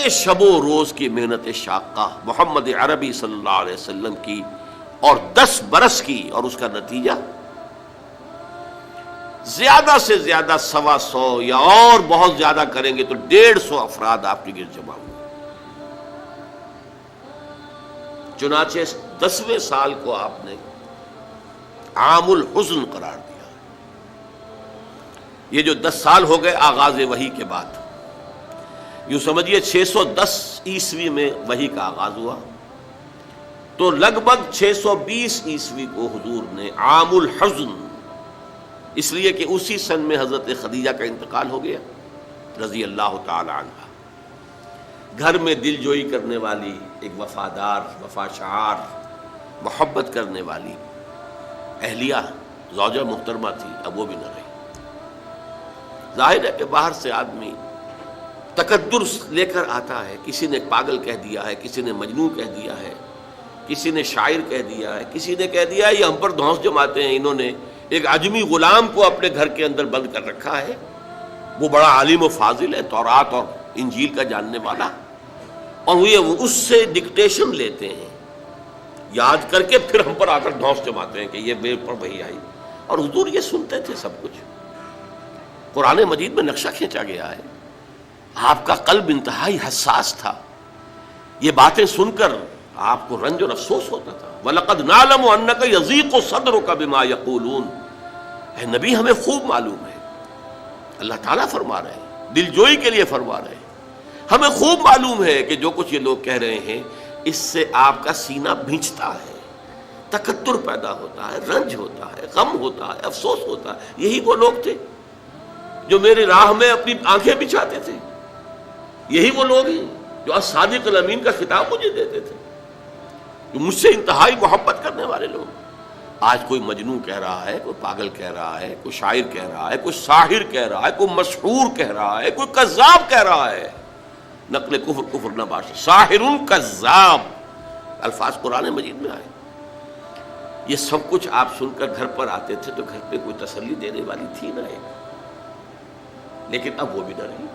شب و روز کی محنت شاقہ محمد عربی صلی اللہ علیہ وسلم کی اور 10 برس کی، اور اس کا نتیجہ زیادہ سے زیادہ 125 یا اور بہت زیادہ کریں گے تو 150 افراد آپ کے گرد جمع ہوئے۔ چنانچہ 10ویں سال کو آپ نے عام الحزن قرار دیا۔ یہ جو 10 سال ہو گئے آغاز وحی کے بعد، یوں سمجھیے 610 عیسوی میں وحی کا آغاز ہوا، تو لگ بھگ 620 عیسوی کو حضور نے عام الحزن، اس لیے کہ اسی سن میں حضرت خدیجہ کا انتقال ہو گیا رضی اللہ تعالی عنہ، گھر میں دل جوئی کرنے والی ایک وفادار، وفاشار، محبت کرنے والی اہلیہ زوجہ محترمہ تھی، اب وہ بھی نہ رہی۔ ظاہر ہے کہ باہر سے آدمی تقدر لے کر آتا ہے، کسی نے پاگل کہہ دیا ہے، کسی نے مجنون کہہ دیا ہے، کسی نے شاعر کہہ دیا ہے، کسی نے کہہ دیا ہے یہ ہم پر دھونس جماتے ہیں، انہوں نے ایک عجمی غلام کو اپنے گھر کے اندر بند کر رکھا ہے، وہ بڑا عالم و فاضل ہے، تورات اور انجیل کا جاننے والا، اور وہ اس سے ڈکٹیشن لیتے ہیں، یاد کر کے پھر ہم پر آ کر دھونس جماتے ہیں کہ یہ میرے پر وحی آئی۔ اور حضور یہ سنتے تھے سب کچھ، قرآن مجید میں نقشہ کھینچا گیا ہے، آپ کا قلب انتہائی حساس تھا، یہ باتیں سن کر آپ کو رنج اور افسوس ہوتا تھا۔ وَلَقَدْ نَعْلَمُ أَنَّكَ يَضِيقُ صَدْرُكَ بِمَا يَقُولُونَ، اے نبی ہمیں خوب معلوم ہے، اللہ تعالیٰ فرما رہے ہیں، دل جوئی کے لیے فرما رہے ہیں، ہمیں خوب معلوم ہے کہ جو کچھ یہ لوگ کہہ رہے ہیں اس سے آپ کا سینہ بھینچتا ہے، تکدر پیدا ہوتا ہے، رنج ہوتا ہے، غم ہوتا ہے، افسوس ہوتا ہے۔ یہی وہ لوگ تھے جو میری راہ میں اپنی آنکھیں بچھاتے تھے، یہی وہ لوگ ہیں جو الصادق الامین کا خطاب مجھے دیتے تھے، جو مجھ سے انتہائی محبت کرنے والے لوگ۔ آج کوئی مجنون کہہ رہا ہے، کوئی پاگل کہہ رہا ہے، کوئی شاعر کہہ رہا ہے، کوئی ساحر کہہ رہا ہے، کوئی مسحور کہہ رہا ہے، کوئی کذاب کہہ رہا ہے، نقل کفر کفر نہ باشد، ساحر کذاب الفاظ قرآن مجید میں آئے۔ یہ سب کچھ آپ سن کر گھر پر آتے تھے تو گھر پہ کوئی تسلی دینے والی تھی نہ ایک، لیکن اب وہ بھی نہ رہی۔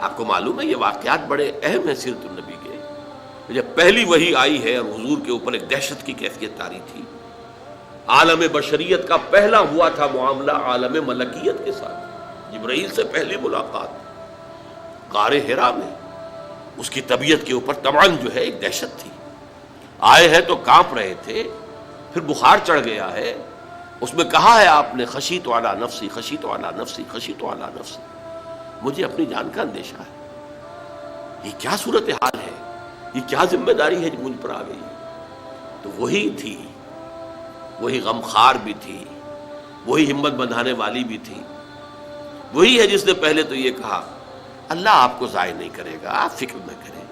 آپ کو معلوم ہے یہ واقعات بڑے اہم ہیں سیرت النبی کے۔ جب پہلی وحی آئی ہے اور حضور کے اوپر ایک دہشت کی کیفیت طاری تھی، عالم بشریت کا پہلا ہوا تھا معاملہ عالم ملکیت کے ساتھ، جبرائیل سے پہلی ملاقات غار حرا میں، اس کی طبیعت کے اوپر طبعاً جو ہے ایک دہشت تھی، آئے ہیں تو کانپ رہے تھے، پھر بخار چڑھ گیا ہے، اس میں کہا ہے آپ نے خشیت علی نفسی، خشیت علی نفسی، خشیت علی نفسی، مجھے اپنی جان کا اندیشہ ہے۔ یہ کیا صورتحال ہے، یہ کیا ذمہ داری ہے جو مجھ پر آ گئی ہے؟ تو وہی تھی، وہی غمخوار بھی تھی، وہی ہمت بندھانے والی بھی تھی، وہی ہے جس نے پہلے تو یہ کہا اللہ آپ کو ضائع نہیں کرے گا، آپ فکر نہ کریں،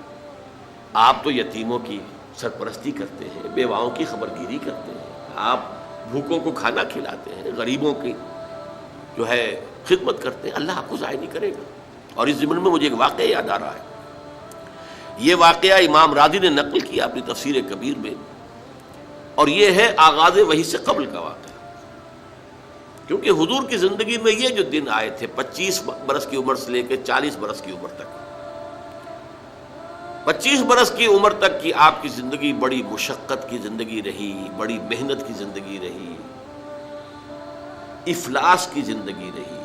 آپ تو یتیموں کی سرپرستی کرتے ہیں، بیواؤں کی خبرگیری کرتے ہیں، آپ بھوکوں کو کھانا کھلاتے ہیں، غریبوں کی جو ہے خدمت کرتے ہیں، اللہ آپ کو ضائع نہیں کرے گا۔ اور اس ضمن میں مجھے ایک واقعہ یاد آ رہا ہے، یہ واقعہ امام راضی نے نقل کیا اپنی تفسیر کبیر میں، اور یہ ہے آغاز وحی سے قبل کا واقعہ، کیونکہ حضور کی زندگی میں یہ جو دن آئے تھے 25 برس کی عمر سے لے کے 40 برس کی عمر تک، 25 برس کی عمر تک کی آپ کی زندگی بڑی مشقت کی زندگی رہی، بڑی محنت کی زندگی رہی، افلاس کی زندگی رہی،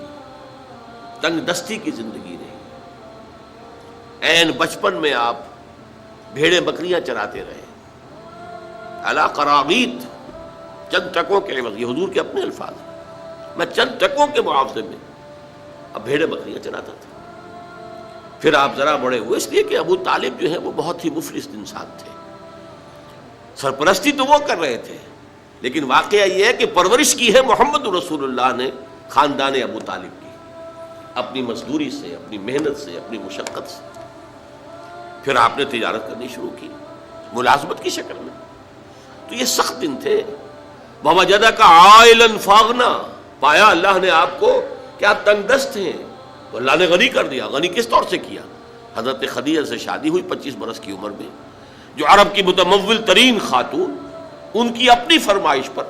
تنگ دستی کی زندگی رہی۔ عین بچپن میں آپ بھیڑیں بکریاں چراتے رہے، علی قراغیت، چند ٹکوں کے عوض، یہ حضور کے اپنے الفاظ ہیں، میں چند ٹکوں کے معاوضے میں اب بھیڑیں بکریاں چراتا تھا۔ پھر آپ ذرا بڑے ہوئے، اس لیے کہ ابو طالب جو ہے وہ بہت ہی مفلس انسان تھے، سرپرستی تو وہ کر رہے تھے، لیکن واقعہ یہ ہے کہ پرورش کی ہے محمد رسول اللہ نے خاندان ابو طالب کی، اپنی مزدوری سے، اپنی محنت سے، اپنی مشقت سے۔ پھر آپ نے تجارت کرنی شروع کی ملازمت کی شکل میں، تو یہ سخت دن تھے۔ وَوَجَدَكَ عَائِلًا فَأَغْنَىٰ، پایا اللہ نے آپ کو کہ آپ تنگ دست ہیں، تو اللہ نے غنی کر دیا۔ غنی کس طور سے کیا؟ حضرت خدیجہ سے شادی ہوئی 25 برس کی عمر میں، جو عرب کی متمول ترین خاتون، ان کی اپنی فرمائش پر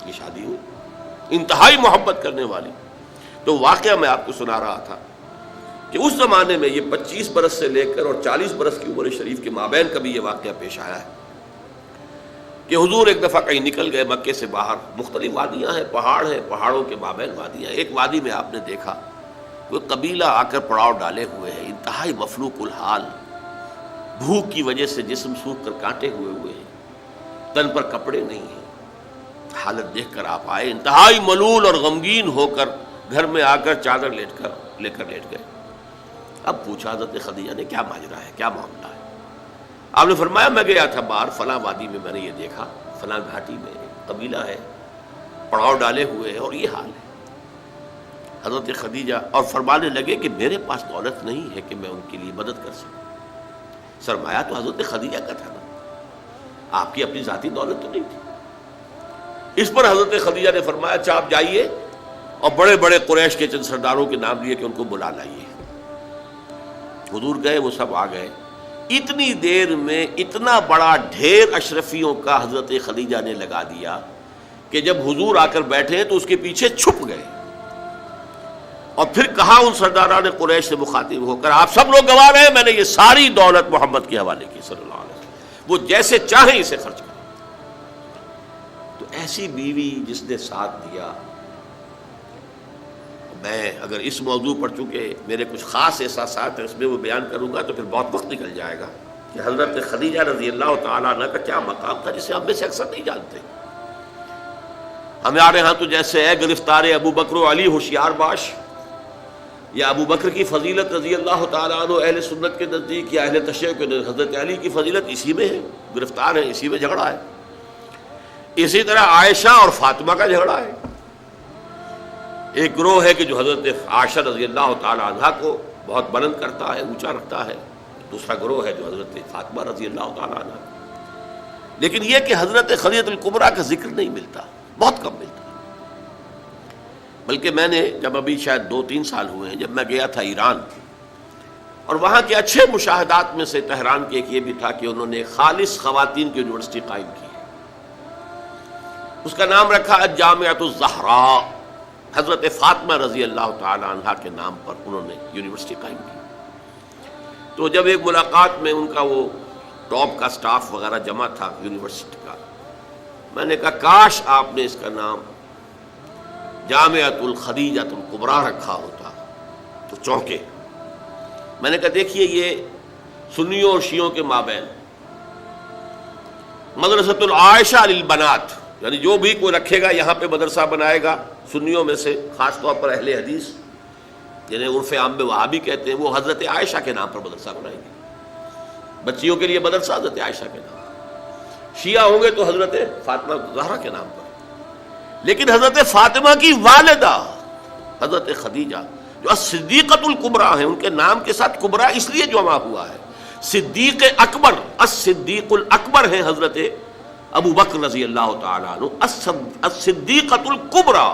یہ شادی ہوئی، انتہائی محبت کرنے والی۔ تو واقعہ میں آپ کو سنا رہا تھا کہ اس زمانے میں یہ 25 برس سے لے کر اور 40 برس کی عمر شریف کے مابین کبھی یہ واقعہ پیش آیا ہے کہ حضور ایک دفعہ کہیں نکل گئے مکے سے باہر. مختلف وادیاں ہیں، پہاڑ ہیں، پہاڑوں کے مابین وادیاں. ایک وادی میں آپ نے دیکھا کوئی قبیلہ آ کر پڑاؤ ڈالے ہوئے ہے، انتہائی مفلوق الحال، بھوک کی وجہ سے جسم سوکھ کر کانٹے ہوئے ہیں، تن پر کپڑے نہیں ہیں. حالت دیکھ کر آپ آئے، انتہائی ملول اور غمگین ہو کر گھر میں آ کر چادر لے کر لیٹ گئے. اب پوچھا حضرت خدیجہ نے کیا ماجرا ہے، کیا معاملہ ہے؟ آپ نے فرمایا میں گیا تھا باہر فلاں وادی میں، میں نے یہ دیکھا فلاں گھاٹی میں قبیلہ ہے، پڑاؤ ڈالے ہوئے ہیں اور یہ حال ہے. حضرت خدیجہ اور فرمانے لگے کہ میرے پاس دولت نہیں ہے کہ میں ان کے لیے مدد کر سکوں. سرمایہ تو حضرت خدیجہ کا تھا نا، آپ کی اپنی ذاتی دولت تو نہیں تھی. اس پر حضرت خدیجہ نے فرمایا اچھا آپ جائیے اور بڑے بڑے قریش کے چند سرداروں کے نام لیے کہ ان کو بلا لائیے. حضور گئے، وہ سب آ گئے. اتنی دیر میں اتنا بڑا ڈھیر اشرفیوں کا حضرت خدیجہ نے لگا دیا کہ جب حضور آ کر بیٹھے تو اس کے پیچھے چھپ گئے اور پھر کہا ان سرداران قریش سے مخاطب ہو کر آپ سب لوگ گواہ رہے، میں نے یہ ساری دولت محمد کے حوالے کی صلی اللہ علیہ وسلم، وہ جیسے چاہیں اسے خرچ کریں. تو ایسی بیوی جس نے ساتھ دیا. میں اگر اس موضوع پر چونکہ میرے کچھ خاص احساسات ہیں اس میں وہ بیان کروں گا تو پھر بہت وقت نکل جائے گا کہ حضرت خدیجہ رضی اللہ تعالیٰ عنہ کا کیا مقام تھا جسے ہم میں سے اکثر نہیں جانتے. ہمارے ہاں تو جیسے ہے گرفتار ابو بکر و علی ہوشیار باش، یا ابو بکر کی فضیلت رضی اللہ تعالیٰ عنہ اہل سنت کے نزدیک یا اہل تشیع کے حضرت علی کی فضیلت اسی میں ہے، گرفتار ہے، اسی میں جھگڑا ہے. اسی طرح عائشہ اور فاطمہ کا جھگڑا ہے. ایک گروہ ہے کہ جو حضرت عائشہ رضی اللہ تعالیٰ عنہ کو بہت بلند کرتا ہے، اونچا رکھتا ہے. دوسرا گروہ ہے جو حضرت فاطمہ رضی اللہ تعالیٰ عنہ. لیکن یہ کہ حضرت خدیجہ الکبریٰ کا ذکر نہیں ملتا، بہت کم ملتا. بلکہ میں نے جب ابھی شاید 2-3 سال ہوئے ہیں جب میں گیا تھا ایران، اور وہاں کے اچھے مشاہدات میں سے تہران کے ایک یہ بھی تھا کہ انہوں نے خالص خواتین کی یونیورسٹی قائم کی. اس کا نام رکھا الجامعۃ الزہراء. حضرت فاطمہ رضی اللہ تعالی عنہا کے نام پر انہوں نے یونیورسٹی قائم کی. تو جب ایک ملاقات میں ان کا وہ ٹاپ کا سٹاف وغیرہ جمع تھا یونیورسٹی کا، میں نے کہا کاش آپ نے اس کا نام جامعۃ الخدیجۃ الکبریٰ رکھا ہوتا تو چونکے. میں نے کہا دیکھیے یہ سنیوں اور شیعوں کے مابین مدرسۃ العائشہ للبنات، یعنی جو بھی کوئی رکھے گا یہاں پہ مدرسہ بنائے گا سنیوں میں سے، خاص طور پر اہل حدیث جنہیں عرف عام میں وہابی کہتے ہیں، وہ حضرت عائشہ کے نام پر مدرسہ بنائیں گے. بچیوں کے لیے مدرسہ حضرت عائشہ کے نام پر. شیعہ ہوں گے تو حضرت فاطمہ زہرا کے نام پر. لیکن حضرت فاطمہ کی والدہ حضرت خدیجہ جو صدیقۃ الکبریٰ ہیں، ان کے نام کے ساتھ کبریٰ اس لیے جمع ہوا ہے. صدیق اکبر، الصدیق الاکبر ہیں حضرت ابو بکر رضی اللہ تعالیٰ عنہ. الصدیقۃ الکبریٰ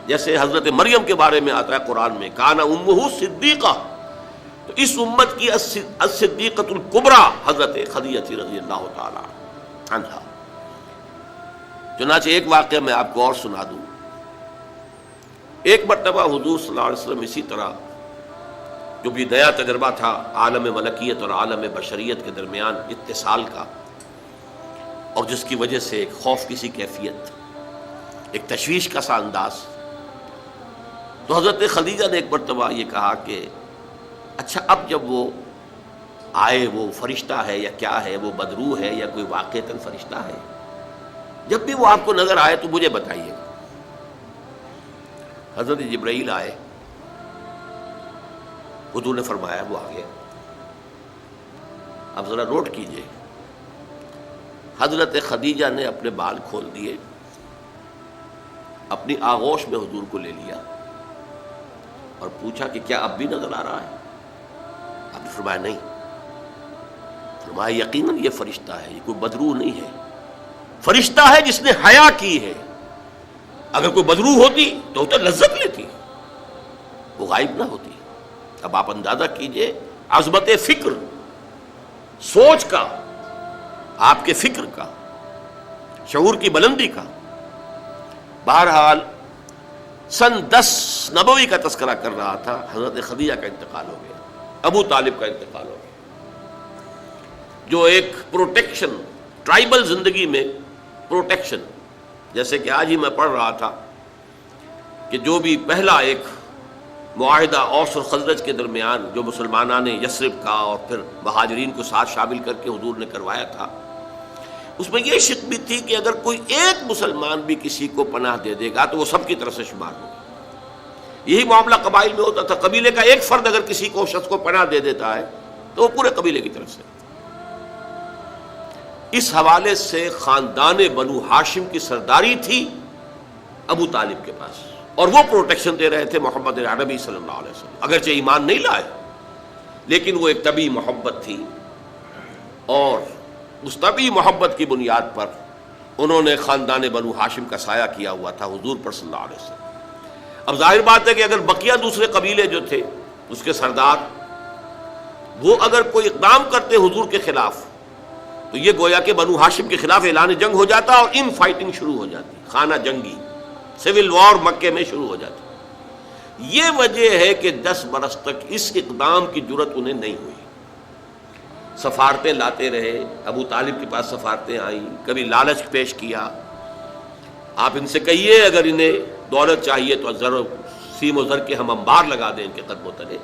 جیسے حضرت مریم کے بارے میں آتا ہے قرآن میں کان امہ صدیقہ، تو اس امت کی الصدیقۃ الکبریٰ حضرت خدیجہ رضی اللہ تعالیٰ عنہا. چنانچہ ایک واقعہ میں آپ کو اور سنا دوں. ایک مرتبہ حضور صلی اللہ علیہ وسلم اسی طرح جو بھی نیا تجربہ تھا عالم ملکیت اور عالم بشریت کے درمیان اتصال کا، اور جس کی وجہ سے ایک خوف کی سی کیفیت، ایک تشویش کا سا انداز. تو حضرت خدیجہ نے ایک مرتبہ یہ کہا کہ اچھا اب جب وہ آئے وہ فرشتہ ہے یا کیا ہے، وہ بدروح ہے یا کوئی واقعتاً فرشتہ ہے، جب بھی وہ آپ کو نظر آئے تو مجھے بتائیے گا. حضرت جبرائیل آئے، حضور نے فرمایا وہ آ گیا. اب ذرا نوٹ کیجئے، حضرت خدیجہ نے اپنے بال کھول دیے، اپنی آغوش میں حضور کو لے لیا اور پوچھا کہ کیا اب بھی نظر آ رہا ہے؟ آپ نے فرمایا نہیں. فرمایا یقیناً یہ فرشتہ ہے، یہ کوئی بدروح نہیں ہے، فرشتہ ہے جس نے حیا کی ہے. اگر کوئی بدروح ہوتی تو لذت لیتی، وہ غائب نہ ہوتی. اب آپ اندازہ کیجئے عظمت فکر، سوچ کا، آپ کے فکر کا، شعور کی بلندی کا. بہرحال سن 10 نبوی کا تذکرہ کر رہا تھا، حضرت خدیجہ کا انتقال ہو گیا، ابو طالب کا انتقال ہو گیا، جو ایک پروٹیکشن، ٹرائبل زندگی میں پروٹیکشن، جیسے کہ آج ہی میں پڑھ رہا تھا کہ جو بھی پہلا ایک معاہدہ اوس اور خزرج کے درمیان جو مسلمانان نے یثرب کا اور پھر مہاجرین کو ساتھ شامل کر کے حضور نے کروایا تھا، اس میں یہ شک بھی تھی کہ اگر کوئی ایک مسلمان بھی کسی کو پناہ دے دے گا تو وہ سب کی طرف سے شمار ہوگا۔ یہی معاملہ قبائل میں ہوتا تھا، قبیلے کا ایک فرد اگر کسی کو شخص کو پناہ دے دیتا ہے تو وہ پورے قبیلے کی طرف سے۔ اس حوالے سے خاندان بنو ہاشم کی سرداری تھی ابو طالب کے پاس، اور وہ پروٹیکشن دے رہے تھے محمد عربی صلی اللہ علیہ وسلم، اگرچہ ایمان نہیں لائے لیکن وہ ایک طبی محبت تھی، اور اس طبی محبت کی بنیاد پر انہوں نے خاندان بنو ہاشم کا سایہ کیا ہوا تھا حضور پر صلی اللہ علیہ وسلم۔ اب ظاہر بات ہے کہ اگر بقیہ دوسرے قبیلے جو تھے اس کے سردار وہ اگر کوئی اقدام کرتے حضور کے خلاف تو یہ گویا کہ بنو ہاشم کے خلاف اعلان جنگ ہو جاتا اور ان فائٹنگ شروع ہو جاتی، خانہ جنگی، سول وار مکے میں شروع ہو جاتی۔ یہ وجہ ہے کہ 10 برس تک اس اقدام کی جرت انہیں نہیں ہوئی۔ سفارتیں لاتے رہے، ابو طالب کے پاس سفارتیں آئیں، کبھی لالچ پیش کیا، آپ ان سے کہیے اگر انہیں دولت چاہیے تو سیم و زر کے ہم انبار لگا دیں ان کے قدموں تلے،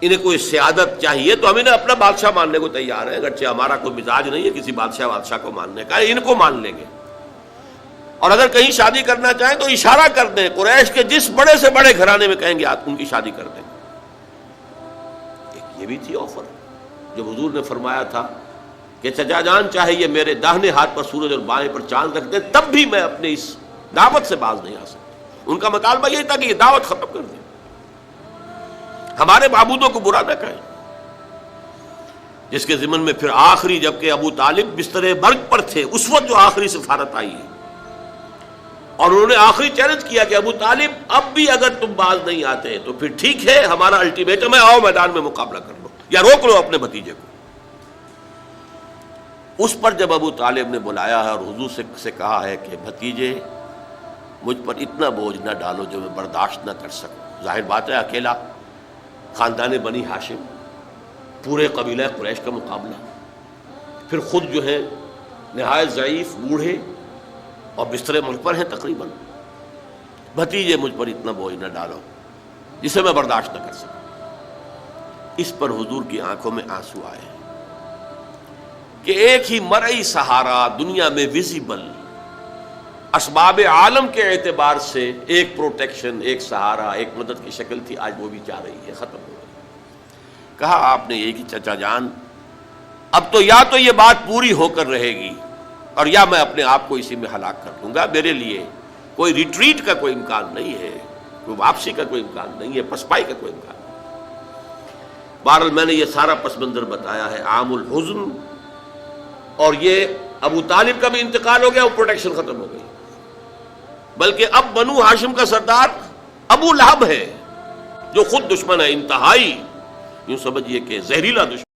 انہیں کوئی سیادت چاہیے تو ہم انہیں اپنا بادشاہ ماننے کو تیار ہیں، اگرچہ ہمارا کوئی مزاج نہیں ہے کسی بادشاہ کو ماننے کا، ان کو مان لیں گے، اور اگر کہیں شادی کرنا چاہیں تو اشارہ کر دیں، قریش کے جس بڑے سے بڑے گھرانے میں کہیں گے آپ ان کی شادی کر دیں۔ ایک یہ بھی تھی آفر جب حضور نے فرمایا تھا کہ چچا جان چاہے یہ میرے داہنے ہاتھ پر سورج اور بائیں پر چاند رکھ دیں تب بھی میں اپنے اس دعوت سے باز نہیں آ سکتا۔ ان کا مطالبہ یہی تھا کہ یہ دعوت ختم کر دیں، ہمارے معبودوں کو برا نہ کہیں، جس کے ضمن میں پھر آخری جبکہ ابو طالب بستر مرگ پر تھے اس وقت جو آخری سفارت آئی ہے، اور انہوں نے آخری چیلنج کیا کہ ابو طالب اب بھی اگر تم باز نہیں آتے تو پھر ٹھیک ہے، ہمارا الٹیمیٹم ہے، آؤ میدان میں مقابلہ کر لو یا روک لو اپنے بھتیجے کو۔ اس پر جب ابو طالب نے بلایا ہے اور حضور سے کہا ہے کہ بھتیجے مجھ پر اتنا بوجھ نہ ڈالو جو میں برداشت نہ کر سکوں، ظاہر بات ہے اکیلا خاندان بنی ہاشم، پورے قبیلہ قریش کا مقابلہ، پھر خود جو ہے نہایت ضعیف، بوڑھے اور بستر مرگ پر ہیں تقریباً، بھتیجے مجھ پر اتنا بوجھ نہ ڈالو جسے میں برداشت نہ کر سکوں۔ اس پر حضور کی آنکھوں میں آنسو آئے کہ ایک ہی مرئی سہارا دنیا میں ویزیبل اسباب عالم کے اعتبار سے ایک پروٹیکشن، ایک سہارا، ایک مدد کی شکل تھی، آج وہ بھی جا رہی ہے، ختم ہو گئی۔ کہا آپ نے یہ کہ چچا جان اب تو یا تو یہ بات پوری ہو کر رہے گی اور یا میں اپنے آپ کو اسی میں ہلاک کر دوں گا، میرے لیے کوئی ریٹریٹ کا کوئی امکان نہیں ہے، کوئی واپسی کا کوئی امکان نہیں ہے، پسپائی کا کوئی امکان نہیں۔ بہرحال میں نے یہ سارا پس منظر بتایا ہے عام الحزن، اور یہ ابو طالب کا بھی انتقال ہو گیا، وہ پروٹیکشن ختم ہو گئی، بلکہ اب بنو ہاشم کا سردار ابو لہب ہے جو خود دشمن ہے، انتہائی یوں سمجھیے کہ زہریلا دشمن۔